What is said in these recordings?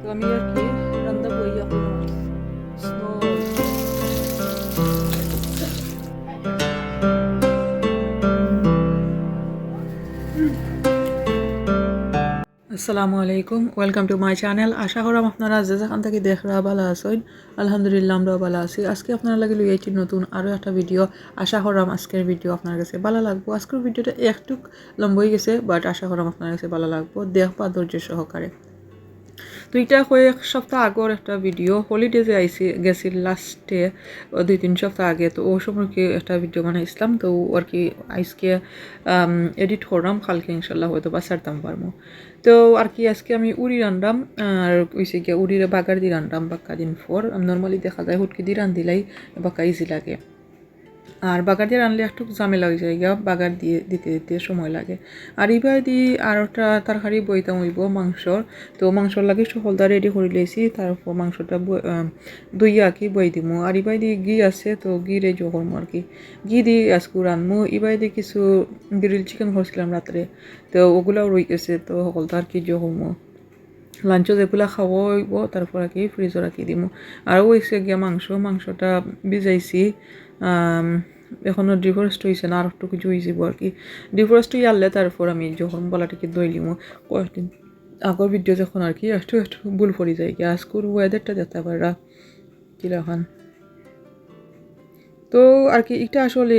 তো আমি আর কি রান্না বই এখন স্নো। আসসালামু আলাইকুম, ওয়েলকাম টু মাই চ্যানেল। আশা করাম আপনারা যে যেখান থেকে দেখরা ভালো আছেন। আলহামদুলিল্লাহ আমরা ভালো আছি। আজকে আপনারা লাগে লইয়াছি নতুন আরও একটা ভিডিও। আশা করাম আজকের ভিডিও আপনার কাছে ভালো লাগবো। আজকের ভিডিওটা একটু লম্বা হয়ে গেছে, বাট আশা করাম আপনার কাছে ভালো লাগবো, দেখবা ধৈর্য সহকারে। তো এটা কয়েক সপ্তাহ আগর একটা ভিডিও, হলিডেজে আইসি গেছিল লাস্টে 2-3 সপ্তাহ আগে। তো ও সময় কি একটা ভিডিও বানাইছিলাম, তো আর কি আজকে এডিট করলাম, কালকে ইনশাল্লাহ হয়তো বা ছাড়তাম পারবো। তো আর কি আজকে আমি উড়ি রান্নাম, আর কইছে গিয়ে উড়িরে বাগার দিয়ে রান্নাম বাক্কা দিন ফোর। নর্মালি দেখা যায় হুটকি দিয়ে রান্ধিলাই বাক্কা ইজি লাগে, আর বাগার দিয়ে রানলে একটু ঝামেলা হয়ে যায় গিয়া, বাগার দিয়ে দিতে দিতে সময় লাগে। আর এবার দিয়ে আর একটা তরকারি বইতাম হইব মাংসর। তো মাংসর লাগে সকলটা রেডি করে লইছি, তারপর মাংসটা দইয়া কি বই দিমু। আর এবার দিয়ে ঘি আছে, তো ঘি রেডি করবো আর কি, ঘি দিয়ে আজকে রানমু। এবার দিয়ে কিছু গ্রিল চিকেন করছিলাম রাত্রে, তো ওগুলাও রয়ে গেছে, তো সকলটা আর কি করবো। লাঞ্চও যেগুলো খাওয়া হইব তারপর আর কি ফ্রিজও রাখি দিমু। আর হয়েছে গিয়া মাংসটা ভিজাইছি, এখনও ডিফ্রস্ট হয়েছে না, আর একটু কিছু হয়েছিল আর কি। ডিফ্রস্ট হয়ে আনলে তারপর আমি যখন বলাটিকে দই লিমু। কয়েকদিন আগর ভিডিও যখন আর কি একটু ভুল পড়ে যায় গিয়া। আজকের ওয়েদারটা দেখতে পারা কিরকম। তো আর কি এটা আসলে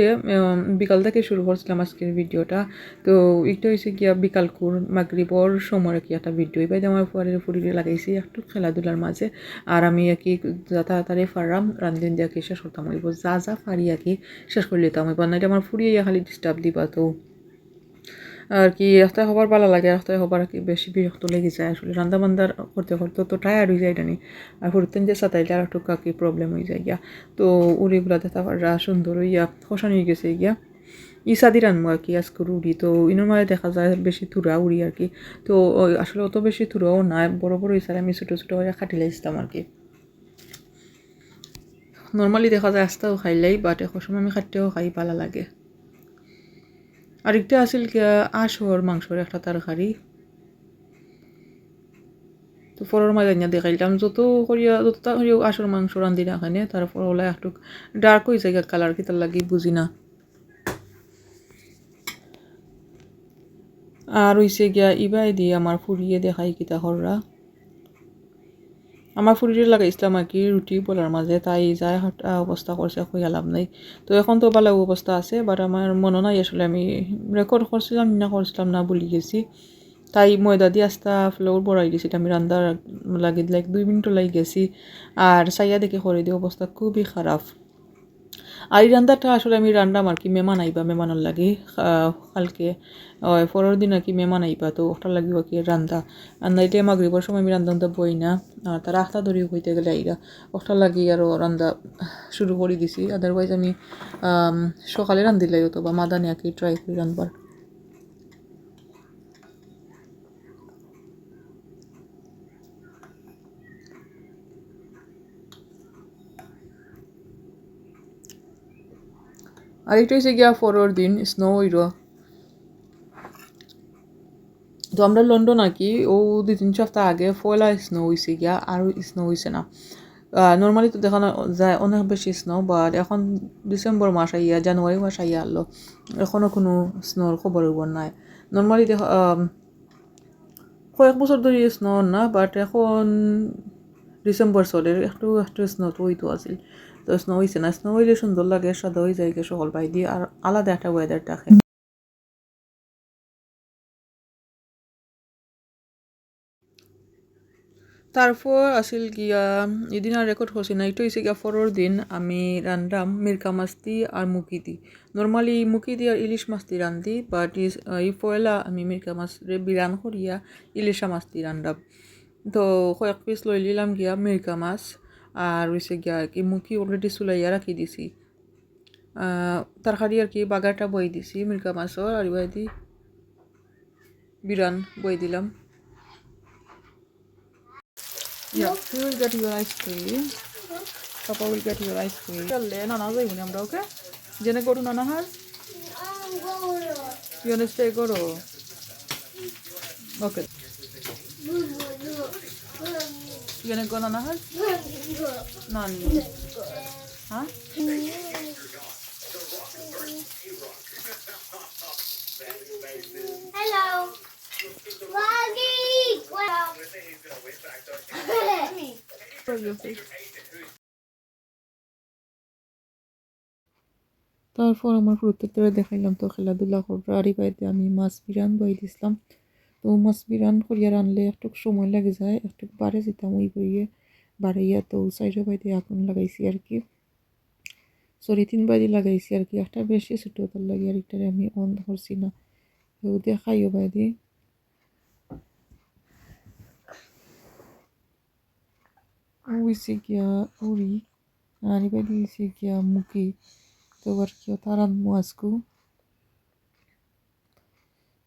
বিকাল থেকে শুরু করছিলাম আজকের ভিডিওটা। তো এটা হয়েছে গিয়া বিকালকুর মাগরিবর সময় আর কি একটা ভিডিও এবার আমার ফুরিয়ে লাগাইছি একটু খেলাধুলার মাঝে। আর আমি আর কি তাড়াতাড়ি ফারলাম রান্ধন দিয়ে শেষ করতাম হইব, যা ফারি আর কি শেষ করে নিতাম হইব না, এটা আমার ফুরিয়ে খালি ডিস্টার্ব দিবা। তো আর কি রাস্তায় হবার ভালো লাগে, রাস্তায় হবার আর কি বেশি বিরক্ত লেগে যায় আসলে, রান্না বান্দার করতে করতে তো টায়ার্ড হয়ে যায় জানি। আর ফুরতেন যে সাতাইলে আর একটু কাকি প্রবলেম হয়ে যায় গিয়া। তো উড়িগুলা দেখা সুন্দর হইয়া খসান হয়ে গেছে গিয়া। ইসাদি রানবো আর কি আজকের উড়ি। তো ইনোর মাঝে দেখা যায় বেশি থুরা উড়ি আর কি। তো আসলে অত বেশি থুরাও নাই, বড় বড় ইসারে আমি ছোটো ছোটো করে কাটি লাইছিলাম আর কি। নর্মালি দেখা যায় আস্তাও খাইলাই, বাট এখন সময় আমি খাটতেও খাই ভালো লাগে। আরেকটা আছিল কি আঁশর মাংসর একটা তরকারি। তো ফলের মাঝে দেখাইলাম যতটা করিয়া আঁশর মাংস রান্ধি না খানে, তারপর ওলা একটু ডার্ক হয়ে যায় কালার, কি তার লাগি বুঝি না। আর হইছে গিয়া ইবাই দিয়ে আমার ফুরিয়ে দেখাই কিতা হররা। আমার ফুরিয়ে লাগাইছিলাম আর কি রুটি বলার মাঝে, তাই যাই অবস্থা করছে খুঁজে লাভ নাই। তো এখন তো ভালো অবস্থা আছে, বাট আমার মনে নাই আসলে আমি রেকর্ড করছিলাম না ভুলে গেছি। তাই ময়দা দিয়ে আস্তা ফ্লোর বড়াই দিয়েছি, আমি রান্দার লাগি 2 মিনিটও লাগি গেছি। আর সাইয়া দেখে করে দিয়ে অবস্থা খুবই খারাপ। আর এই রান্দাটা আসলে আমি রান্দাম আর কি মেহমান আইবা, মেহমানের লাগি কালকে পরের দিন আর কি মেহমান আইবা, তো ওটার লাগিব কি রান্দা রান্দাইতে মাগরিবের সময় আমি রান্ধা বই না। আর তারা আখতা ধরিও হইতে গেলে আইরা ওটার লাগি আরও রান্দা শুরু করে দিছি। আদারওয়াইজ আমি সকালে রান্ধিলাই হতো বা মাদানি আর কি ট্রাই করি রান্ধবার। আর এটা হচ্ছে গিয়া পরের দিন স্নো হইল। তো আমরা লন্ডন আর কি 2-3 সপ্তাহ আগে পয়লা স্নো হয়েছে গিয়া, আর স্নো হয়েছে না। নর্মালি তো দেখানো যায় অনেক বেশি স্নো, বাট এখন ডিসেম্বর মাস আইয়া জানুয়ারি মাস আইয়া আনলো, এখনও কোনো স্নোর খবর নাই। নর্মালি কয়েক বছর ধরে স্নো না, বাট এখন ডিসেম্বর চলে একটু একটু স্নো তো হইতো আছিল। তো স্নো হয়েছে না, স্নো হইলে সুন্দর লাগে, সাদা হয়ে যায় সকল বাই দিয়ে, আর আলাদা একটা ওয়েদার থাকে। তারপর আসিল গিয়া এদিন আর রেকর্ড করছি না, এটা হয়েছে গিয়া পরের দিন আমি রান্ধাম মিরকা মাছটি আর মুখি দি। নর্মালি মুখি দি আর ইলিশ মাছটি রান্ধি, বাট এই পয়লা আমি মিরকা মাছরে বিরান করিয়া ইলিশা মাছটি রান্ধাম। তো কয়েক পিস লই নিলাম গিয়া মিরকা মাছ, আর হয়েছে গিয়া আর কি মুখি অলরেডি চুলাইয়া রাখি দিছি। তরকারি আর কি বাগারটা বই দিছি মিরকা মাছর, আর এবার দি বিরান বই দিলাম। Yeah, we will get your ice cream. Papa will get your ice cream. চলে নানা যাইব না আমরা, ওকে জেনে করু নানা হার ইউ স্টে করো, ওকে। You gonna go on a hug? Nani. Huh? Hello. Froggy. For your face. তারপর আমার প্রত্যেকটা দেখাইলাম তো খেলাধুলা করবো আর এই বাড়িতে আমি মাছ বিরান বই দিছিলাম তো মাছ বিরান করিয়া রানলে একটু সময় লাগে যায় একটু বাড়ে যেতাম ওই বইয়ে বাড়াইয়া তো সাইডে বাইতে আগুন লাগাইছি আর কি সরি 3 বাজি লাগাইছি আর কি একটা বেশি ছোটো তার লাগে আর একটারে আমি অন করছি না তো দেখাইও বাইদি উইসি গিয়া উড়ি আর বাইদি হইছে গিয়া মুখি তো আর কি তারান মাছকু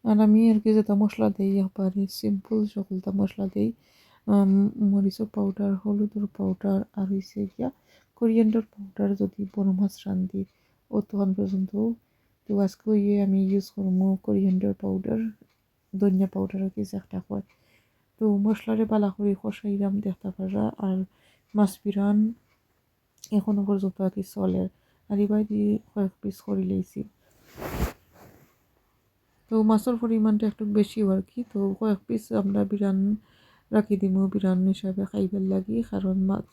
আর আমি আর কি যেটা মশলা দিই একবারে সিম্পল সকলটা মশলা দিই মরিচের পাউডার হলুদের পাউডার আর হইছে গিয়া কোরিয়ান্ডার পাউডার যদি বড় মাছ রান্ধি অতক্ষণ পর্যন্ত তো আজকে ইয়ে আমি ইউজ করবো কোরিয়ান্ডার পাউডার ধনিয়া পাউডার আর কিছু একটা হয় তো মশলারে বালা করে কষাইলাম দেখতে পারা আর মাছ বিরান এখনো পর্যন্ত আর কি চলে আর এবার দিয়ে কয়েক পিস করে লইছি তো মাছের পরিমাণটা একটু বেশি আর কি তো কয়েক পিস আমরা বিরান রাখি দিমু বিরান হিসাবে খাইবার লাগি কারণ মাছ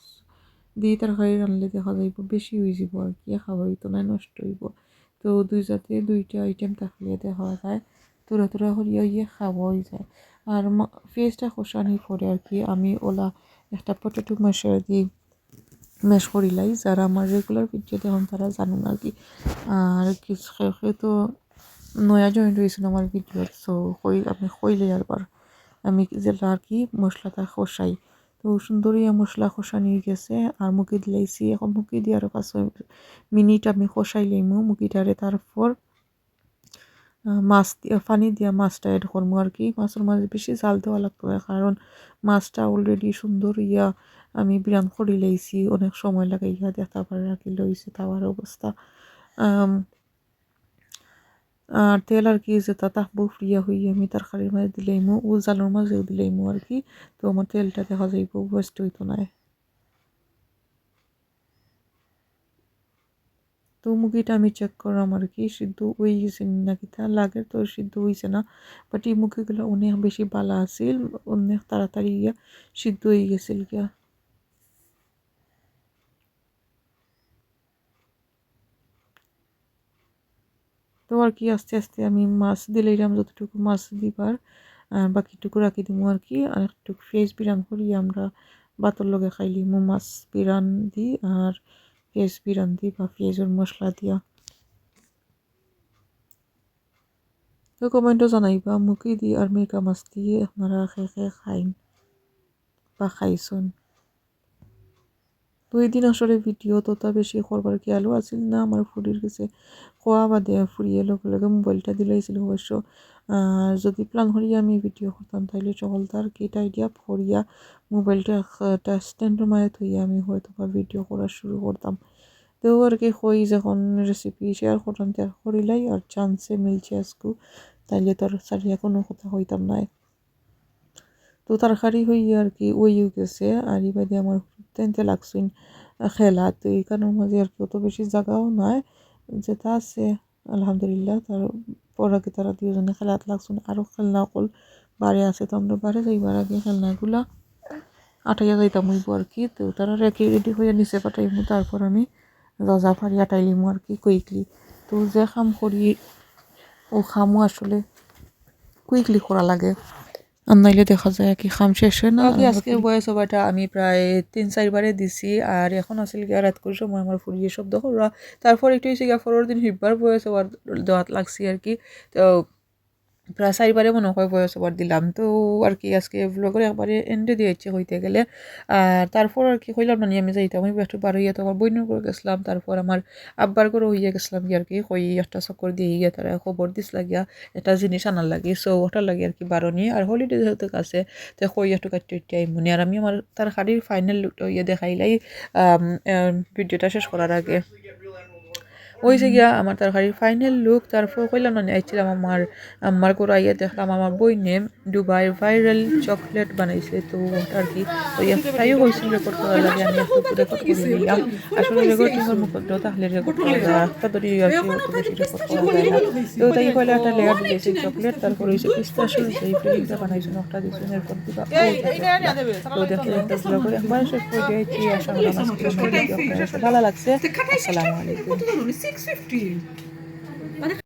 দিয়ে তরকারি রানলে দেখা যাইব বেশি হয়ে যাব আর কি খাওয়া হইতো না নষ্ট হইব তো দুই জাতে দুইটা আইটেম থাকলে দেখা যায় তোরা তোরা করিয়া ইয়ে খাওয়া হয়ে যায় আর ফেসটা খসানির পরে আর কি আমি ওলা একটা পটেটো ম্যাশার দিয়ে ম্যাশ করিলাই যারা আমার রেগুলার ভিডিও দেখুন তারা জানুন আর কি আর কিছু তো নয়া জয়েন্ট হয়েছিল আমার ভিডিও সো আমি কইলে আরবার আমি যেটা আর কি মশলাটা কষাই তো সুন্দরই মশলা কষা নিয়ে গেছে আর মুখে দিলাইছি এখন মুখে দিয়ে আরও 5 মিনিট আমি কষাই লইমু মুখিটারে তারপর মাছ দিয়ে পানি দিয়া মাছটা এড করবো আর কি মাছের মাঝে বেশি জাল দেওয়া লাগতো না কারণ মাছটা অলরেডি সুন্দর আমি বিরান করে লইছি অনেক সময় লাগাইয়া দেখতে পারে আর কি লইছে তাওয়ার অবস্থা আর তেল আর কি যেটা তাহবো ফ্রিয়া হইয়া আমি তরকারির মাঝে দিলাইমু ও জালের মাঝেও দিলাইমু আর কি তো আমার তেলটা দেখা যাইব ওয়েস্ট হইতো না তো মুখিটা আমি চেক করলাম আর কি সিদ্ধ হয়ে গেছে নাকি তা লাগে তো সিদ্ধ হয়েছে না বাট এই মুখিগুলো অনেক বেশি ভালো আছিল অনেক তাড়াতাড়ি সিদ্ধ হয়ে গেছিল গিয়া তো আর কি আস্তে আস্তে আমি মাছ দিলাম যতটুকু মাছ দিবার আর বাকিটুকু রাখি দিমু আর কি আর একটু ফ্রেশ বিরান করি আমরা ভাতের লগে খাইলিমু মাছ বিরান দি আর ফ্রেশ বিরান দি বা পেঁয়াজের মশলা দিয়া তো কমেন্টও জানাইবা মুখি দি আর মিরকা মাছ দিয়ে আপনারা খেয়ে খাইন বা খাইছুন তো এই দিন আসলে ভিডিও ততটা বেশি করবার কি আলো আছিল না আমার ফুরির কাছে খোয়া বাদে ফুরিয়ে লগে লগে মোবাইলটা দিলাইছিল অবশ্য যদি প্ল্যান করিয়া আমি ভিডিও করতাম তাইলে সকলটা আর কি আইডিয়া করিয়া মোবাইলটা একটা স্ট্যান্ডের মাঝে থইয়া আমি হয়তো বা ভিডিও করা শুরু করতাম তো আর কি কই যখন রেসিপি শেয়ার করতাম তা করিলাই আর চান্সে মিলছে আজকু তাইলে তো আর সারিয়া কোনো কথা হইতাম না তো তরকারি হইয়া আর কি ওইও গেছে আর এবারে আমার টেনতে লাগছেন খেলা তো এই কারণের মাঝে আর কি অত বেশি জায়গাও নয় যেটা আছে আলহামদুলিল্লাহ তারপর আগে তারা দুজনে খেলাত লাগছেন আরও খেলনা অকল বাড়ি আছে তো আমরা বাড়ি যাইবার আগে খেলনাগুলা আটাইয়া যাইতাম হইব আর কি তো তারা রেখে রেডি হয়ে নিচে পাঠাইমু তারপর আমি যা পারি আটাইলিমু আর কি কুইকলি তো যে খাম করি ও খামও আসলে কুইকলি করা লাগে আর নাইলে দেখা যায় কি খাম শেষ হয় না আজকের বয়স হবাটা আমি প্রায় 3-4 বারে দিছি আর এখন আসল গিয়া রাত করে সময় আমার ফুরিয়ে শব্দ করা তারপর একটু হয়েছে গিয়া পরের দিন হিব্বার বয়স হবার দেওয়াত লাগছি আর কি তো প্রায় 4বারে মনে হয় বয়স ওভার দিলাম তো আর কি আজকে ব্লগের একবারে এন্ডে দিয়েছে হইতে গেলে আর তারপর আর কি কইলাম না আমি যাইতাম আমি একটু বার হইয়া তো আমার বইনের করে গেছিলাম তারপর আমার আব্বার করে হইয়া গেছিলাম কি আর কি কই একটা চক্কর দিয়ে গিয়া তারা খবর দিস লাগিয়া একটা জিনিস আনার লাগে সো ওটার লাগে আর কি বারো নিয়ে আর হলিডে যেহেতু কাছে তো কই একটু কাটতে উঠতে মনে আর আমি আমার তার শাড়ির ফাইনাল ইয়ে দেখাইলাই ভিডিওটা শেষ করার আগে হয়েছে গিয়া আমার তরকারির ফাইনাল লুক। তারপর কইলাম না আইছিলাম আমার করে আইয়া দেখলাম আমার বই নেম দুবাই ভাইরাল চকলেট বানাইছে, তো ওটা আর কি ওই একটাইও হয়েছিল রেকর্ড করার লাগে, আমি একটু রেকর্ড করে নিলাম। আসলে রেকর্ডিংয়ের মুখদ্র তাহলে রেকর্ড করা যায় একটা ধরে আর কি অত বেশি রেকর্ড করা যায় না। তো তাই কইলে একটা লেয়ার দিয়েছে চকলেট, তারপর হয়েছে পিস্তাশিও সেই ফিলিংটা বানাইছেন একটা দিয়েছেন, এরপর দিবা তো দেখে একটা গুলো করে একবার শেষ করে দিয়েছি। আশা করি আজকে আমার ভিডিও আপনাদের ভালো লাগছে। আসসালামু আলাইকুম।